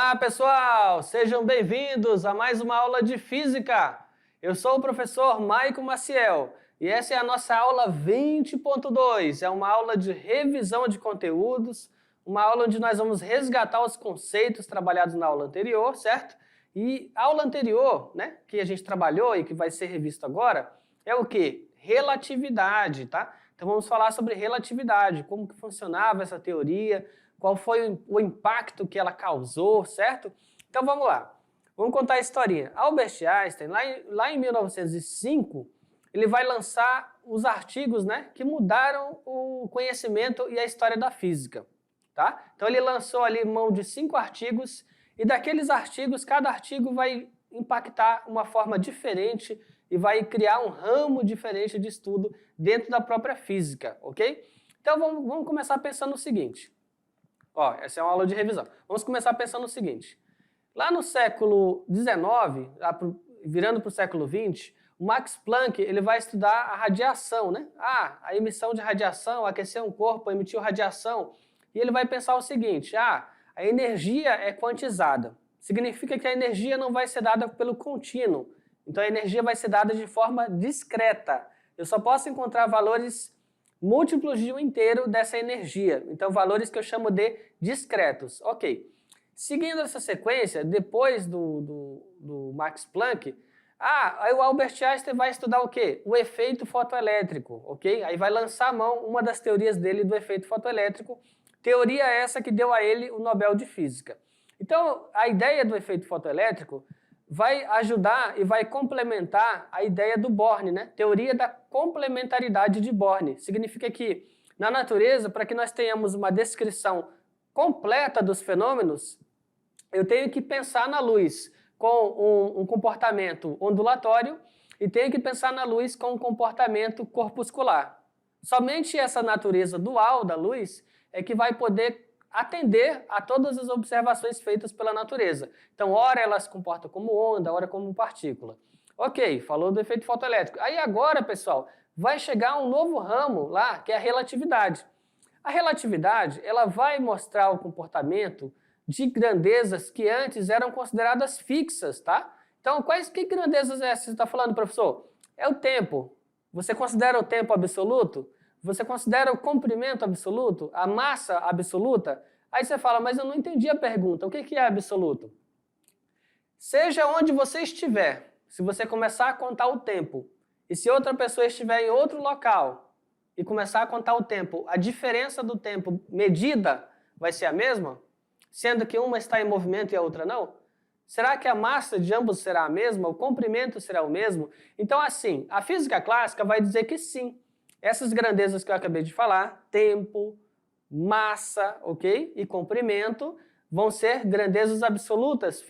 Olá, pessoal! Sejam bem-vindos a mais uma aula de Física. Eu sou o professor Maico Maciel e essa é a nossa aula 20.2. É uma aula de revisão de conteúdos, uma aula onde nós vamos resgatar os conceitos trabalhados na aula anterior, certo? E a aula anterior, né, que a gente trabalhou e que vai ser revisto agora, é o quê? Relatividade, tá? Então vamos falar sobre relatividade, como que funcionava essa teoria, qual foi o impacto que ela causou, certo? Então vamos lá, vamos contar a historinha. Albert Einstein, lá em 1905, ele vai lançar os artigos, né, que mudaram o conhecimento e a história da física, tá? Então ele lançou ali mão de 5 artigos, e daqueles artigos, cada artigo vai impactar uma forma diferente e vai criar um ramo diferente de estudo dentro da própria física, ok? Então vamos começar pensando o seguinte. Ó, essa é uma aula de revisão. Vamos começar pensando no seguinte. Lá no século XIX, virando para o século XX, o Max Planck ele vai estudar a radiação, né? A emissão de radiação, aquecer um corpo, emitiu radiação. E ele vai pensar o seguinte, a energia é quantizada. Significa que a energia não vai ser dada pelo contínuo. Então a energia vai ser dada de forma discreta. Eu só posso encontrar valores múltiplos de 1 inteiro dessa energia. Então, valores que eu chamo de discretos. Ok. Seguindo essa sequência, depois do Max Planck, aí o Albert Einstein vai estudar o quê? O efeito fotoelétrico, ok? Aí vai lançar a mão uma das teorias dele do efeito fotoelétrico, teoria essa que deu a ele o Nobel de Física. Então, a ideia do efeito fotoelétrico vai ajudar e vai complementar a ideia do Born, né? Teoria da complementaridade de Born. Significa que, na natureza, para que nós tenhamos uma descrição completa dos fenômenos, eu tenho que pensar na luz com um comportamento ondulatório e tenho que pensar na luz com um comportamento corpuscular. Somente essa natureza dual da luz é que vai poder atender a todas as observações feitas pela natureza. Então, ora ela se comporta como onda, ora como partícula. Ok, falou do efeito fotoelétrico. Aí agora, pessoal, vai chegar um novo ramo lá, que é a relatividade. A relatividade, ela vai mostrar o comportamento de grandezas que antes eram consideradas fixas, tá? Então, que grandezas é essa que você está falando, professor? É o tempo. Você considera o tempo absoluto? Você considera o comprimento absoluto? A massa absoluta? Aí você fala, mas eu não entendi a pergunta. O que é absoluto? Seja onde você estiver, se você começar a contar o tempo, e se outra pessoa estiver em outro local e começar a contar o tempo, a diferença do tempo medida vai ser a mesma? Sendo que uma está em movimento e a outra não? Será que a massa de ambos será a mesma? O comprimento será o mesmo? Então, assim, a física clássica vai dizer que sim. Essas grandezas que eu acabei de falar, tempo, massa, ok? E comprimento, vão ser grandezas absolutas,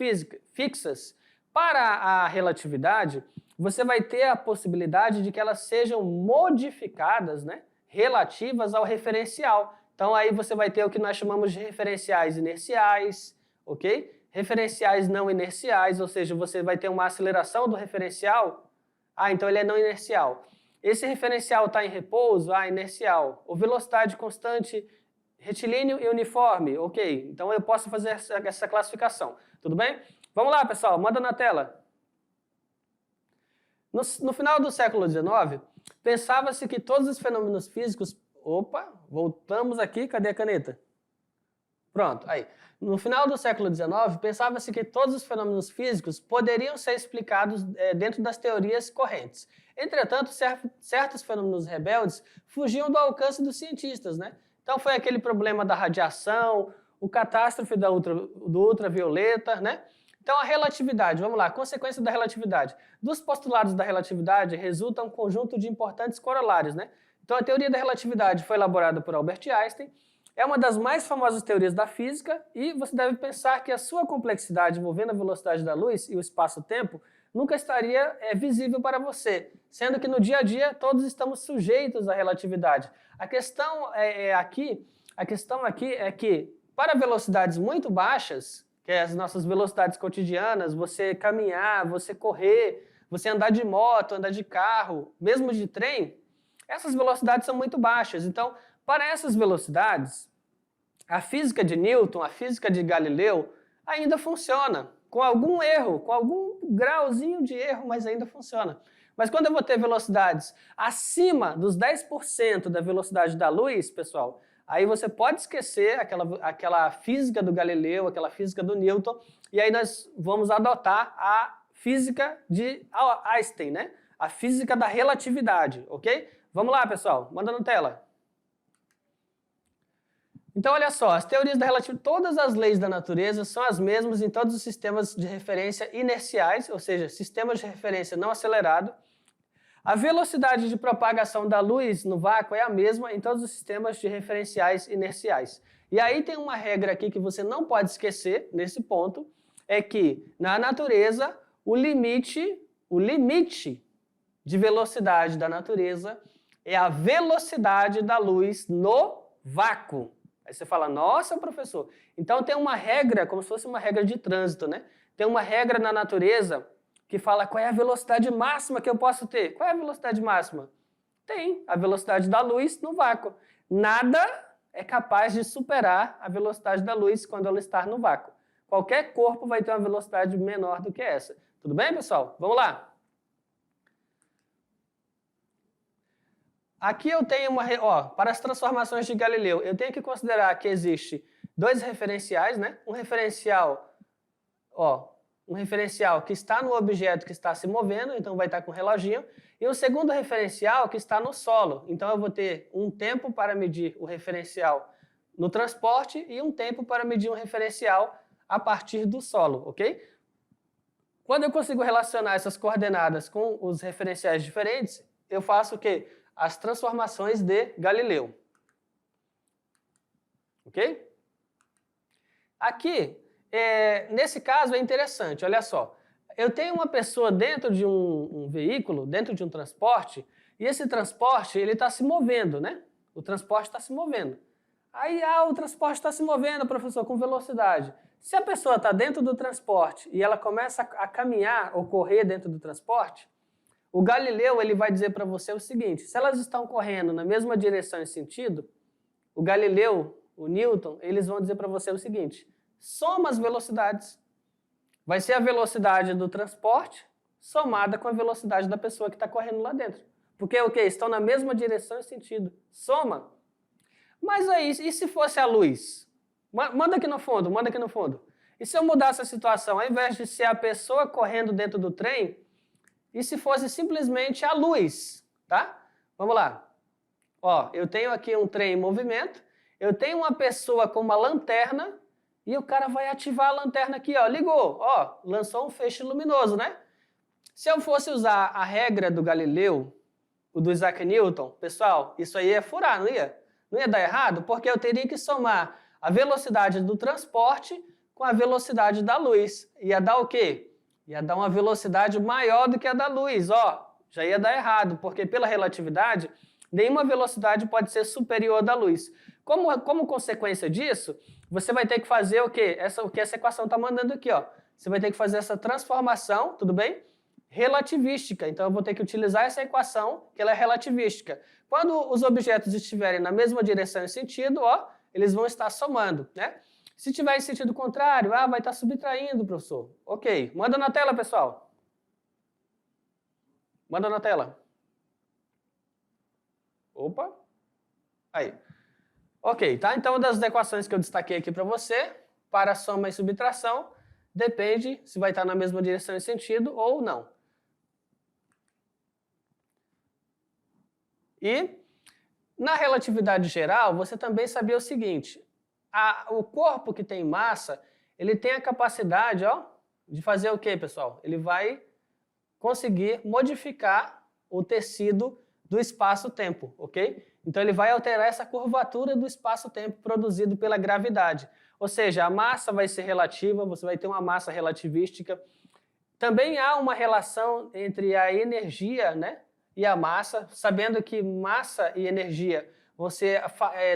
fixas. Para a relatividade, você vai ter a possibilidade de que elas sejam modificadas, né? Relativas ao referencial. Então aí você vai ter o que nós chamamos de referenciais inerciais, ok? Referenciais não inerciais, ou seja, você vai ter uma aceleração do referencial. Então ele é não inercial. Esse referencial está em repouso? Inercial. Ou velocidade constante, retilíneo e uniforme? Ok, então eu posso fazer essa classificação. Tudo bem? Vamos lá, pessoal, manda na tela. No final do século XIX, pensava-se que todos os fenômenos físicos... Opa, voltamos aqui, cadê a caneta? Pronto, aí. No final do século XIX, pensava-se que todos os fenômenos físicos poderiam ser explicados dentro das teorias correntes. Entretanto, certos fenômenos rebeldes fugiam do alcance dos cientistas, né? Então foi aquele problema da radiação, o catástrofe do ultravioleta, né? Então a relatividade, vamos lá, consequência da relatividade. Dos postulados da relatividade resulta um conjunto de importantes corolários, né? Então a teoria da relatividade foi elaborada por Albert Einstein, é uma das mais famosas teorias da física e você deve pensar que a sua complexidade envolvendo a velocidade da luz e o espaço-tempo nunca estaria visível para você, sendo que no dia a dia todos estamos sujeitos à relatividade. A questão aqui é que para velocidades muito baixas, que é as nossas velocidades cotidianas, você caminhar, você correr, você andar de moto, andar de carro, mesmo de trem, essas velocidades são muito baixas. Então, para essas velocidades, a física de Newton, a física de Galileu, ainda funciona. Com algum erro, com algum grauzinho de erro, mas ainda funciona. Mas quando eu vou ter velocidades acima dos 10% da velocidade da luz, pessoal, aí você pode esquecer aquela física do Galileu, aquela física do Newton, e aí nós vamos adotar a física de Einstein, né? A física da relatividade, ok? Vamos lá, pessoal, manda na tela. Então, olha só, as teorias da relatividade, todas as leis da natureza são as mesmas em todos os sistemas de referência inerciais, ou seja, sistemas de referência não acelerado. A velocidade de propagação da luz no vácuo é a mesma em todos os sistemas de referenciais inerciais. E aí tem uma regra aqui que você não pode esquecer nesse ponto, é que na natureza o limite de velocidade da natureza é a velocidade da luz no vácuo. Aí você fala, nossa, professor, então tem uma regra, como se fosse uma regra de trânsito, né? Tem uma regra na natureza que fala qual é a velocidade máxima que eu posso ter. Qual é a velocidade máxima? Tem a velocidade da luz no vácuo. Nada é capaz de superar a velocidade da luz quando ela está no vácuo. Qualquer corpo vai ter uma velocidade menor do que essa. Tudo bem, pessoal? Vamos lá. Aqui eu tenho para as transformações de Galileu, eu tenho que considerar que existe dois referenciais, né? Um referencial que está no objeto que está se movendo, então vai estar com o reloginho, e um segundo referencial que está no solo. Então eu vou ter um tempo para medir o referencial no transporte e um tempo para medir um referencial a partir do solo, ok? Quando eu consigo relacionar essas coordenadas com os referenciais diferentes, eu faço o quê? As transformações de Galileu. Ok? Aqui, nesse caso é interessante, olha só. Eu tenho uma pessoa dentro de um veículo, dentro de um transporte, e esse transporte ele está se movendo, né? O transporte está se movendo. Aí, o transporte está se movendo, professor, com velocidade. Se a pessoa está dentro do transporte e ela começa a caminhar ou correr dentro do transporte, o Galileu ele vai dizer para você o seguinte, se elas estão correndo na mesma direção e sentido, o Galileu, o Newton, eles vão dizer para você o seguinte, soma as velocidades. Vai ser a velocidade do transporte somada com a velocidade da pessoa que está correndo lá dentro. Porque o quê? Estão na mesma direção e sentido. Soma. Mas aí, e se fosse a luz? Manda aqui no fundo, manda aqui no fundo. E se eu mudasse a situação, ao invés de ser a pessoa correndo dentro do trem, e se fosse simplesmente a luz, tá? Vamos lá. Eu tenho aqui um trem em movimento, eu tenho uma pessoa com uma lanterna, e o cara vai ativar a lanterna aqui, ligou, lançou um feixe luminoso, né? Se eu fosse usar a regra do Galileu, o do Isaac Newton, pessoal, isso aí ia furar, não ia? Não ia dar errado? Porque eu teria que somar a velocidade do transporte com a velocidade da luz. Ia dar o quê? Ia dar uma velocidade maior do que a da luz, já ia dar errado, porque pela relatividade, nenhuma velocidade pode ser superior da luz. Como consequência disso, você vai ter que fazer o quê? O que essa equação está mandando aqui, Você vai ter que fazer essa transformação, tudo bem? Relativística. Então eu vou ter que utilizar essa equação, que ela é relativística. Quando os objetos estiverem na mesma direção e sentido, eles vão estar somando, né? Se tiver em sentido contrário, vai estar subtraindo, professor. Ok. Manda na tela, pessoal. Manda na tela. Opa. Aí. Ok, tá? Então, das equações que eu destaquei aqui para você, para soma e subtração, depende se vai estar na mesma direção e sentido ou não. E, na relatividade geral, você também sabia o seguinte, o corpo que tem massa, ele tem a capacidade de fazer o quê, pessoal? Ele vai conseguir modificar o tecido do espaço-tempo, ok? Então ele vai alterar essa curvatura do espaço-tempo produzido pela gravidade. Ou seja, a massa vai ser relativa, você vai ter uma massa relativística. Também há uma relação entre a energia, né, e a massa, sabendo que massa e energia vão ser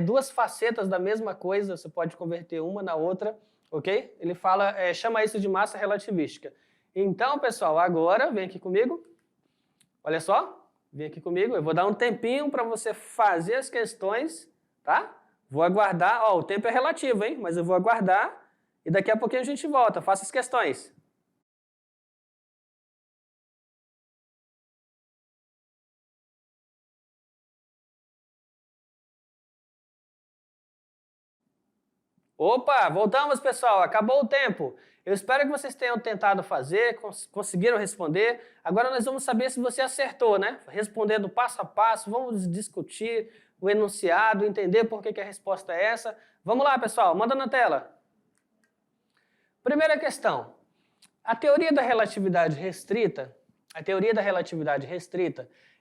duas facetas da mesma coisa, você pode converter uma na outra, ok? Ele chama isso de massa relativística. Então, pessoal, agora, vem aqui comigo, olha só, vem aqui comigo, eu vou dar um tempinho para você fazer as questões, tá? Vou aguardar, o tempo é relativo, hein? Mas eu vou aguardar e daqui a pouquinho a gente volta. Faça as questões. Opa, voltamos, pessoal. Acabou o tempo. Eu espero que vocês tenham tentado fazer, conseguiram responder. Agora nós vamos saber se você acertou, né? Respondendo passo a passo, vamos discutir o enunciado, entender por que a resposta é essa. Vamos lá, pessoal, manda na tela. Primeira questão. A teoria da relatividade restrita,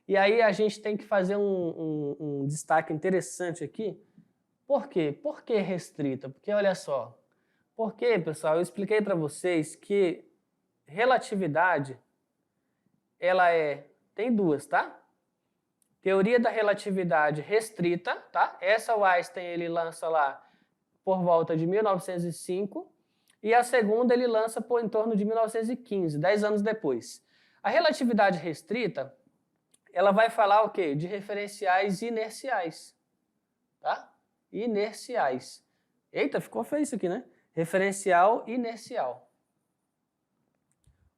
e aí a gente tem que fazer um destaque interessante aqui. Por quê? Por que restrita? Porque olha só, porque, pessoal, eu expliquei para vocês que relatividade, tem duas, tá? Teoria da relatividade restrita, tá? Essa o Einstein ele lança lá por volta de 1905 e a segunda ele lança por em torno de 1915, 10 anos depois. A relatividade restrita, ela vai falar o quê? De referenciais inerciais, tá? Inerciais. Eita, ficou feio isso aqui, né? Referencial inercial.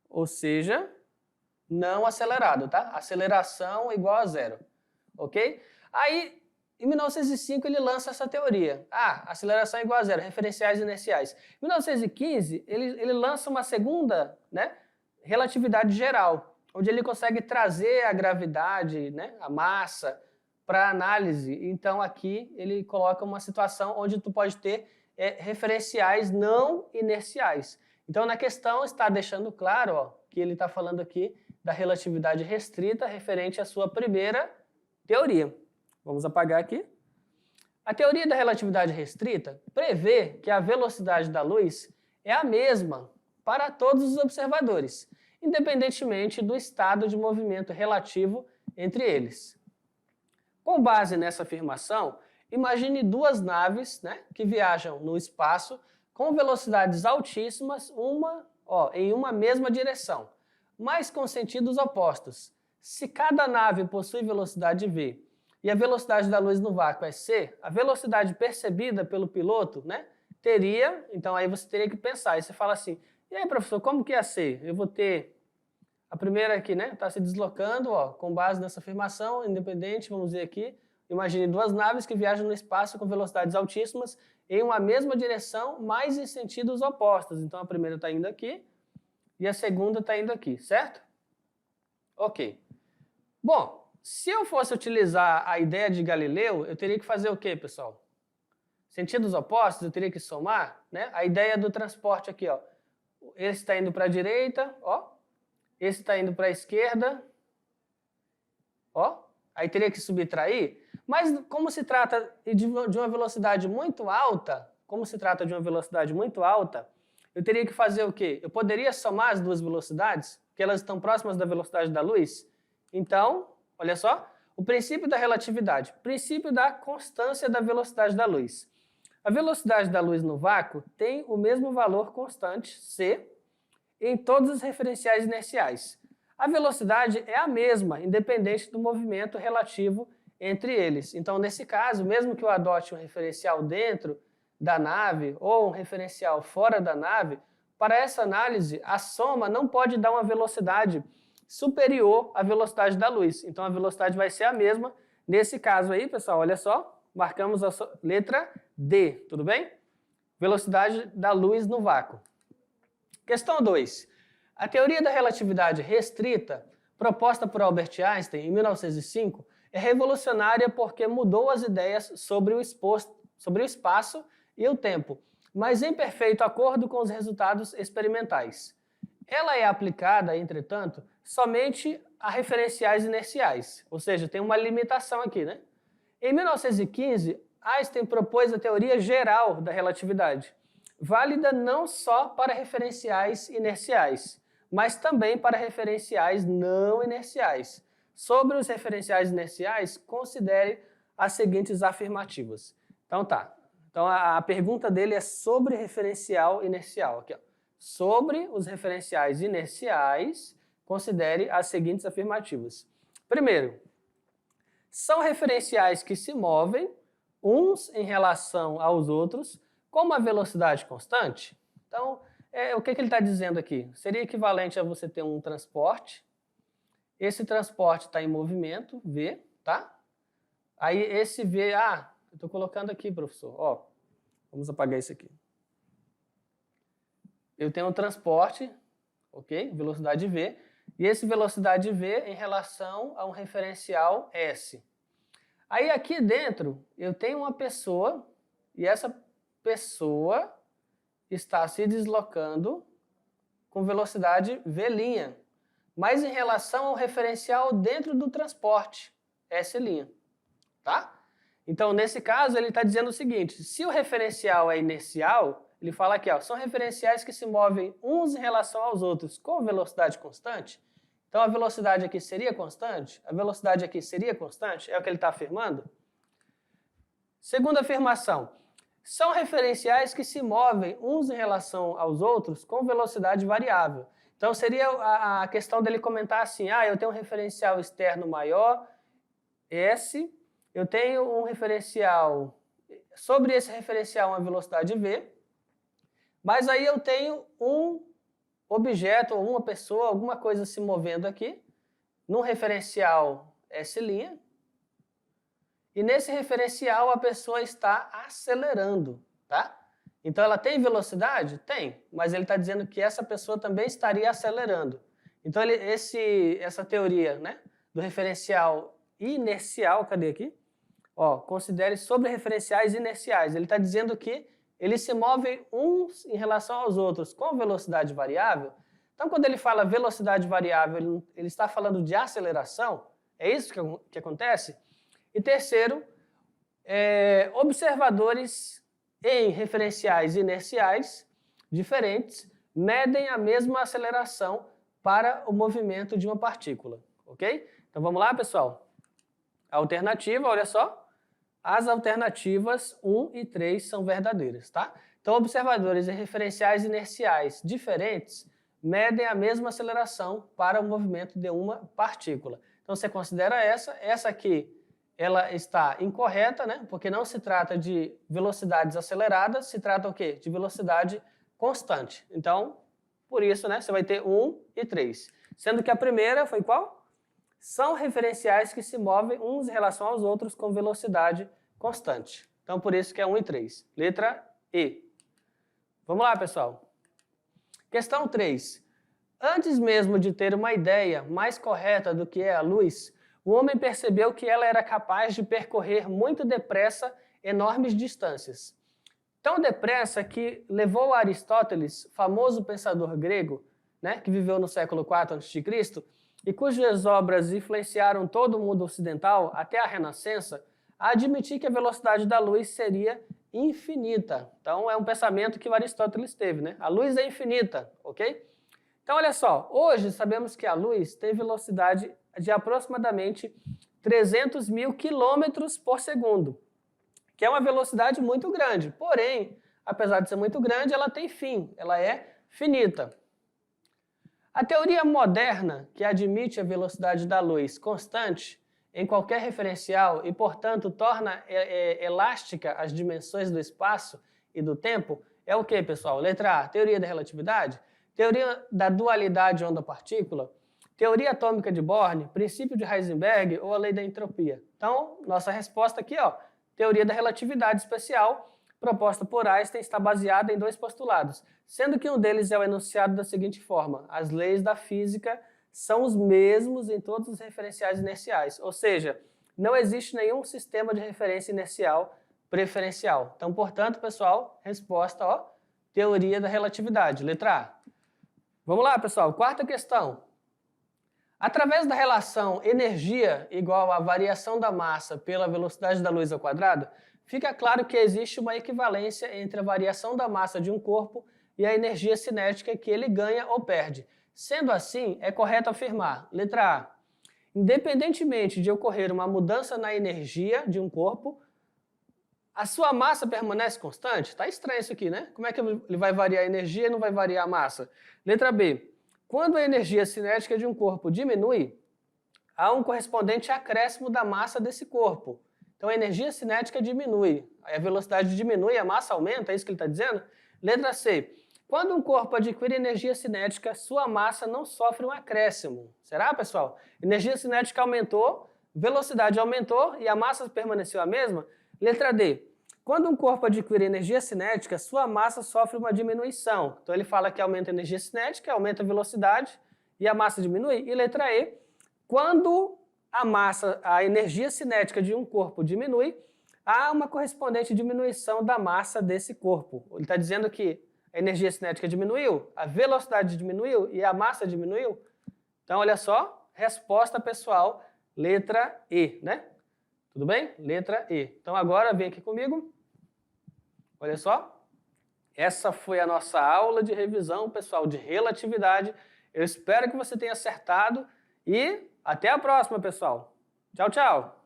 Ou seja, não acelerado, tá? Aceleração igual a zero. Ok? Aí, em 1905, ele lança essa teoria. Aceleração igual a zero, referenciais inerciais. Em 1915, ele lança uma segunda, né, relatividade geral, onde ele consegue trazer a gravidade, né, a massa, para análise. Então, aqui ele coloca uma situação onde tu pode ter referenciais não inerciais. Então, na questão está deixando claro que ele está falando aqui da relatividade restrita referente à sua primeira teoria. Vamos apagar aqui. A teoria da relatividade restrita prevê que a velocidade da luz é a mesma para todos os observadores, independentemente do estado de movimento relativo entre eles. Com base nessa afirmação, imagine duas naves, né, que viajam no espaço com velocidades altíssimas em uma mesma direção, mas com sentidos opostos. Se cada nave possui velocidade v e a velocidade da luz no vácuo é c, a velocidade percebida pelo piloto, né, então aí você teria que pensar, e você fala assim, e aí professor, como que é c? Eu vou ter a primeira aqui, né, está se deslocando, com base nessa afirmação, independente, vamos ver aqui, imagine duas naves que viajam no espaço com velocidades altíssimas em uma mesma direção, mas em sentidos opostos. Então a primeira está indo aqui e a segunda está indo aqui, certo? Ok. Bom, se eu fosse utilizar a ideia de Galileu, eu teria que fazer o quê, pessoal? Sentidos opostos, eu teria que somar, né? A ideia do transporte aqui, esse está indo para a direita, esse está indo para a esquerda, aí teria que subtrair, mas como se trata de uma velocidade muito alta, eu teria que fazer o quê? Eu poderia somar as duas velocidades, porque elas estão próximas da velocidade da luz? Então, olha só, o princípio da relatividade, princípio da constância da velocidade da luz. A velocidade da luz no vácuo tem o mesmo valor constante, c, em todos os referenciais inerciais. A velocidade é a mesma, independente do movimento relativo entre eles. Então, nesse caso, mesmo que eu adote um referencial dentro da nave ou um referencial fora da nave, para essa análise, a soma não pode dar uma velocidade superior à velocidade da luz. Então, a velocidade vai ser a mesma. Nesse caso aí, pessoal, olha só, marcamos a letra D, tudo bem? Velocidade da luz no vácuo. Questão 2. A teoria da relatividade restrita, proposta por Albert Einstein em 1905, é revolucionária porque mudou as ideias sobre o espaço e o tempo, mas em perfeito acordo com os resultados experimentais. Ela é aplicada, entretanto, somente a referenciais inerciais, ou seja, tem uma limitação aqui, né? Em 1915, Einstein propôs a teoria geral da relatividade, válida não só para referenciais inerciais, mas também para referenciais não inerciais. Sobre os referenciais inerciais, considere as seguintes afirmativas. Então tá. Então a pergunta dele é sobre referencial inercial. Aqui, sobre os referenciais inerciais, considere as seguintes afirmativas. Primeiro, são referenciais que se movem uns em relação aos outros com uma velocidade constante? Então, o que ele está dizendo aqui? Seria equivalente a você ter um transporte. Esse transporte está em movimento, V, tá? Aí esse V, eu estou colocando aqui, professor, ó, vamos apagar isso aqui. Eu tenho um transporte, ok? Velocidade V, e esse velocidade V em relação a um referencial S. Aí aqui dentro eu tenho uma pessoa, e essa pessoa está se deslocando com velocidade V', mas em relação ao referencial dentro do transporte, S'. Tá? Então, nesse caso, ele está dizendo o seguinte, se o referencial é inercial, ele fala aqui, ó, são referenciais que se movem uns em relação aos outros com velocidade constante. Então, a velocidade aqui seria constante? A velocidade aqui seria constante? É o que ele está afirmando? Segunda afirmação, são referenciais que se movem uns em relação aos outros com velocidade variável. Então, seria a questão dele comentar assim, eu tenho um referencial externo maior, S, eu tenho um referencial, sobre esse referencial uma velocidade V, mas aí eu tenho um objeto, ou uma pessoa, alguma coisa se movendo aqui, num referencial S', e nesse referencial a pessoa está acelerando, tá? Então ela tem velocidade? Tem, mas ele está dizendo que essa pessoa também estaria acelerando. Então essa teoria, né, do referencial inercial, cadê aqui? Ó, considere sobre referenciais inerciais. Ele está dizendo que eles se movem uns em relação aos outros com velocidade variável. Então, quando ele fala velocidade variável, ele está falando de aceleração. É isso que acontece? E terceiro, observadores em referenciais inerciais diferentes medem a mesma aceleração para o movimento de uma partícula. Ok? Então, vamos lá, pessoal? A alternativa, olha só. As alternativas 1 e 3 são verdadeiras, tá? Então, observadores em referenciais inerciais diferentes medem a mesma aceleração para o movimento de uma partícula. Então, você considera essa aqui, ela está incorreta, né? Porque não se trata de velocidades aceleradas, se trata o quê? De velocidade constante. Então, por isso, né, você vai ter 1 e 3. Sendo que a primeira foi qual? São referenciais que se movem uns em relação aos outros com velocidade constante. Então, por isso que é 1 e 3. Letra E. Vamos lá, pessoal. Questão 3. Antes mesmo de ter uma ideia mais correta do que é a luz, o homem percebeu que ela era capaz de percorrer muito depressa enormes distâncias. Tão depressa que levou Aristóteles, famoso pensador grego, né, que viveu no século IV a.C., e cujas obras influenciaram todo o mundo ocidental até a Renascença, a admitir que a velocidade da luz seria infinita. Então, é um pensamento que o Aristóteles teve, né? A luz é infinita, ok? Então, olha só, hoje sabemos que a luz tem velocidade de aproximadamente 300 mil quilômetros por segundo, que é uma velocidade muito grande. Porém, apesar de ser muito grande, ela tem fim, ela é finita. A teoria moderna, que admite a velocidade da luz constante em qualquer referencial e, portanto, torna elástica as dimensões do espaço e do tempo, é o que, pessoal? Letra A, teoria da relatividade, teoria da dualidade onda-partícula, teoria atômica de Bohr, princípio de Heisenberg ou a lei da entropia. Então, nossa resposta aqui, ó, teoria da relatividade especial, proposta por Einstein, está baseada em dois postulados, sendo que um deles é o enunciado da seguinte forma: as leis da física são os mesmos em todos os referenciais inerciais, ou seja, não existe nenhum sistema de referência inercial preferencial. Então, portanto, pessoal, resposta, ó, teoria da relatividade, letra A. Vamos lá, pessoal, quarta questão. Através da relação energia igual à variação da massa pela velocidade da luz ao quadrado, fica claro que existe uma equivalência entre a variação da massa de um corpo e a energia cinética que ele ganha ou perde. Sendo assim, é correto afirmar, letra A, independentemente de ocorrer uma mudança na energia de um corpo, a sua massa permanece constante? Está estranho isso aqui, né? Como é que ele vai variar a energia e não vai variar a massa? Letra B, quando a energia cinética de um corpo diminui, há um correspondente acréscimo da massa desse corpo. Então, a energia cinética diminui, a velocidade diminui, a massa aumenta, é isso que ele está dizendo? Letra C. Quando um corpo adquire energia cinética, sua massa não sofre um acréscimo. Será, pessoal? Energia cinética aumentou, velocidade aumentou e a massa permaneceu a mesma? Letra D. Quando um corpo adquire energia cinética, sua massa sofre uma diminuição. Então ele fala que aumenta a energia cinética, aumenta a velocidade e a massa diminui. E letra E. Quando a energia cinética de um corpo diminui, há uma correspondente diminuição da massa desse corpo. Ele está dizendo que a energia cinética diminuiu, a velocidade diminuiu e a massa diminuiu. Então, olha só, resposta pessoal, letra E, né? Tudo bem? Letra E. Então, agora vem aqui comigo. Olha só. Essa foi a nossa aula de revisão, pessoal, de relatividade. Eu espero que você tenha acertado e até a próxima, pessoal. Tchau, tchau.